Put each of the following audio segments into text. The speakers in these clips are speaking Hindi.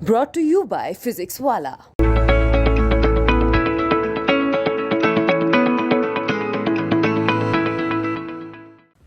brought to you by Physics Wala.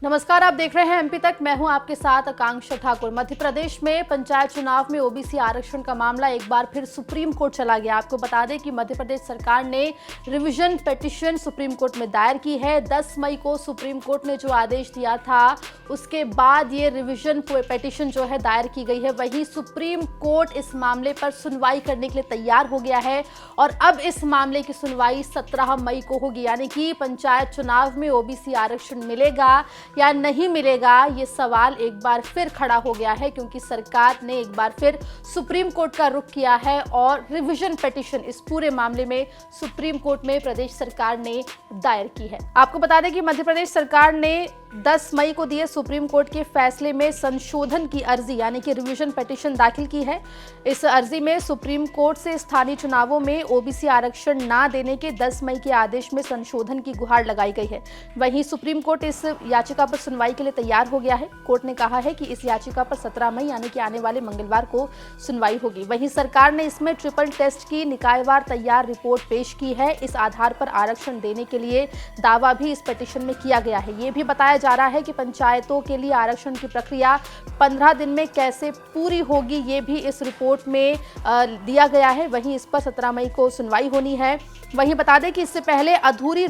नमस्कार, आप देख रहे हैं एमपी तक। मैं हूं आपके साथ आकांक्षा ठाकुर। मध्य प्रदेश में पंचायत चुनाव में ओबीसी आरक्षण का मामला एक बार फिर सुप्रीम कोर्ट चला गया। आपको बता दें कि मध्य प्रदेश सरकार ने रिवीजन पिटीशन सुप्रीम कोर्ट में दायर की है। 10 मई को सुप्रीम कोर्ट ने जो आदेश दिया था उसके बाद ये रिवीजन पिटीशन जो है दायर की गई है। वहीं सुप्रीम कोर्ट इस मामले पर सुनवाई करने के लिए तैयार हो गया है और अब इस मामले की सुनवाई 17 मई को होगी। यानी कि पंचायत चुनाव में ओबीसी आरक्षण मिलेगा या नहीं मिलेगा, ये सवाल एक बार फिर खड़ा हो गया है, क्योंकि सरकार ने एक बार फिर सुप्रीम कोर्ट का रुख किया है और रिवीजन पिटीशन इस पूरे मामले में सुप्रीम कोर्ट में प्रदेश सरकार ने दायर की है। आपको बता दें कि मध्य प्रदेश सरकार ने 10 मई को दिए सुप्रीम कोर्ट के फैसले में संशोधन की अर्जी यानी कि रिवीजन पिटीशन दाखिल की है। इस अर्जी में सुप्रीम कोर्ट से स्थानीय चुनावों में ओबीसी आरक्षण ना देने के 10 मई के आदेश में संशोधन की गुहार लगाई गई है। वहीं सुप्रीम कोर्ट इस याचिका पर सुनवाई के लिए तैयार हो गया है। कोर्ट ने कहा है कि इस याचिका पर 17 मई यानी कि आने वाले मंगलवार को सुनवाई होगी। वहीं सरकार ने इसमें ट्रिपल टेस्ट की निकायवार तैयार रिपोर्ट पेश की है। इस आधार पर आरक्षण देने के लिए दावा भी इस पिटीशन में किया गया है। ये भी बताया जा रहा है कि पंचायतों के लिए आरक्षण की प्रक्रिया 15 दिन में कैसे पूरी होगी, ये भी इस रिपोर्ट में दिया गया है। वहीं इस पर 17 मई को सुनवाई होनी है। वहीं बता दें कि इससे पहले अधूरी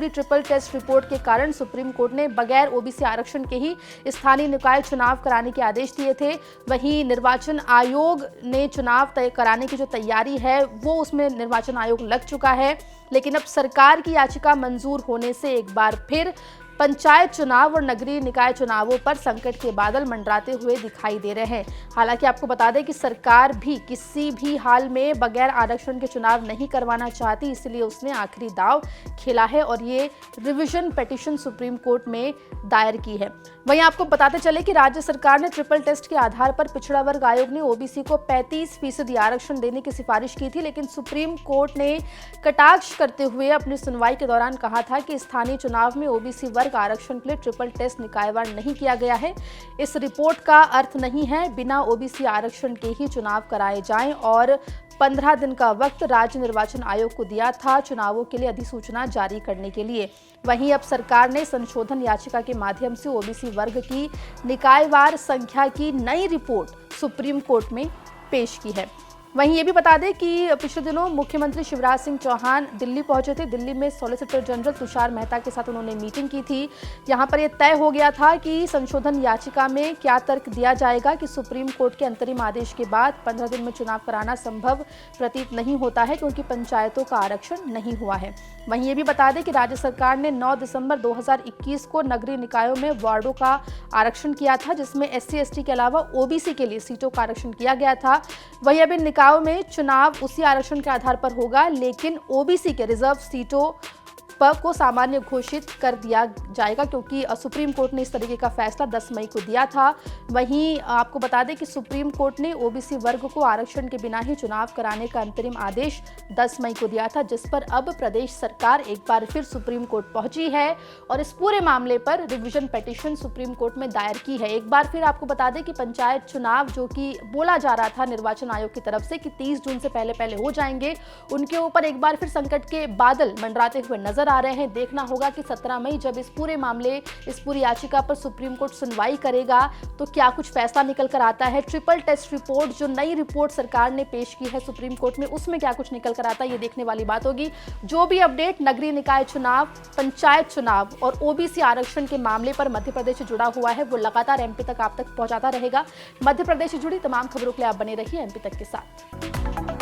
ट्रिपल टेस्ट रिपोर्ट के कारण सुप्रीम कोर्ट ने बगैर ओबीसी आरक्षण के ही स्थानीय निकाय चुनाव कराने के आदेश दिए थे। वहीं निर्वाचन आयोग ने चुनाव तय कराने की जो तैयारी है वो उसमें निर्वाचन आयोग लग चुका है। लेकिन अब सरकार की याचिका मंजूर होने से एक बार फिर पंचायत चुनाव और नगरीय निकाय चुनावों पर संकट के बादल मंडराते हुए दिखाई दे रहे हैं। हालांकि आपको बता दें कि सरकार भी किसी भी हाल में बगैर आरक्षण के चुनाव नहीं करवाना चाहती, इसलिए उसने आखिरी दांव खेला है और ये रिवीजन पिटीशन सुप्रीम कोर्ट में दायर की है। वहीं आपको बताते चले कि राज्य सरकार ने ट्रिपल टेस्ट के आधार पर पिछड़ा वर्ग आयोग ने ओबीसी को 35% आरक्षण देने की सिफारिश की थी, लेकिन सुप्रीम कोर्ट ने कटाक्ष करते हुए अपनी सुनवाई के दौरान कहा था कि स्थानीय चुनाव में ओबीसी वर्ग आरक्षण के लिए ट्रिपल टेस्ट निकायवार नहीं किया गया है। इस रिपोर्ट का अर्थ नहीं है बिना ओबीसी आरक्षण के ही चुनाव कराए जाएं और 15 दिन का वक्त राज्य निर्वाचन आयोग को दिया था चुनावों के लिए अधिसूचना जारी करने के लिए। वहीं अब सरकार ने संशोधन याचिका के माध्यम से ओबीसी वर्ग की निकायवार संख्या की नई रिपोर्ट सुप्रीम कोर्ट में पेश की है। वहीं ये भी बता दें कि पिछले दिनों मुख्यमंत्री शिवराज सिंह चौहान दिल्ली पहुंचे थे। दिल्ली में सॉलिसिटर जनरल तुषार मेहता के साथ उन्होंने मीटिंग की थी। यहां पर यह तय हो गया था कि संशोधन याचिका में क्या तर्क दिया जाएगा कि सुप्रीम कोर्ट के अंतरिम आदेश के बाद 15 दिन में चुनाव कराना संभव प्रतीत नहीं होता है, क्योंकि पंचायतों का आरक्षण नहीं हुआ है। वहीं ये भी बता दें कि राज्य सरकार ने 9 दिसंबर 2021 को नगरीय निकायों में वार्डों का आरक्षण किया था, जिसमें SC/ST के अलावा ओबीसी के लिए सीटों का आरक्षण किया गया था। वहीं अब इन निकायों में चुनाव उसी आरक्षण के आधार पर होगा, लेकिन ओबीसी के रिजर्व सीटों को सामान्य घोषित कर दिया जाएगा, क्योंकि सुप्रीम कोर्ट ने इस तरीके का फैसला 10 मई को दिया था। वहीं आपको बता दें कि सुप्रीम कोर्ट ने ओबीसी वर्ग को आरक्षण के बिना ही चुनाव कराने का अंतरिम आदेश 10 मई को दिया था, जिस पर अब प्रदेश सरकार एक बार फिर सुप्रीम कोर्ट पहुंची है और इस पूरे मामले पर रिवीजन पिटीशन सुप्रीम कोर्ट में दायर की है। एक बार फिर आपको बता दें कि पंचायत चुनाव जो कि बोला जा रहा था निर्वाचन आयोग की तरफ से कि 30 जून से पहले हो जाएंगे, उनके ऊपर एक बार फिर संकट के बादल मंडराते हुए नजर आ रहे हैं। देखना होगा कि 17 मई जब इस पूरे मामले, इस पूरी याचिका पर सुप्रीम कोर्ट सुनवाई करेगा तो क्या कुछ फैसला निकल कर आता है। ट्रिपल टेस्ट रिपोर्ट, जो नई रिपोर्ट सरकार ने पेश की है सुप्रीम कोर्ट में, उसमें क्या कुछ निकल कर आता है, ये देखने वाली बात होगी। जो भी अपडेट नगरीय निकाय चुनाव, पंचायत चुनाव और ओबीसी आरक्षण के मामले पर मध्य प्रदेश से जुड़ा हुआ है, वो लगातार एमपी तक आप तक पहुंचाता रहेगा। मध्य प्रदेश से जुड़ी तमाम खबरों के लिए आप बने रहिए एमपी तक के साथ।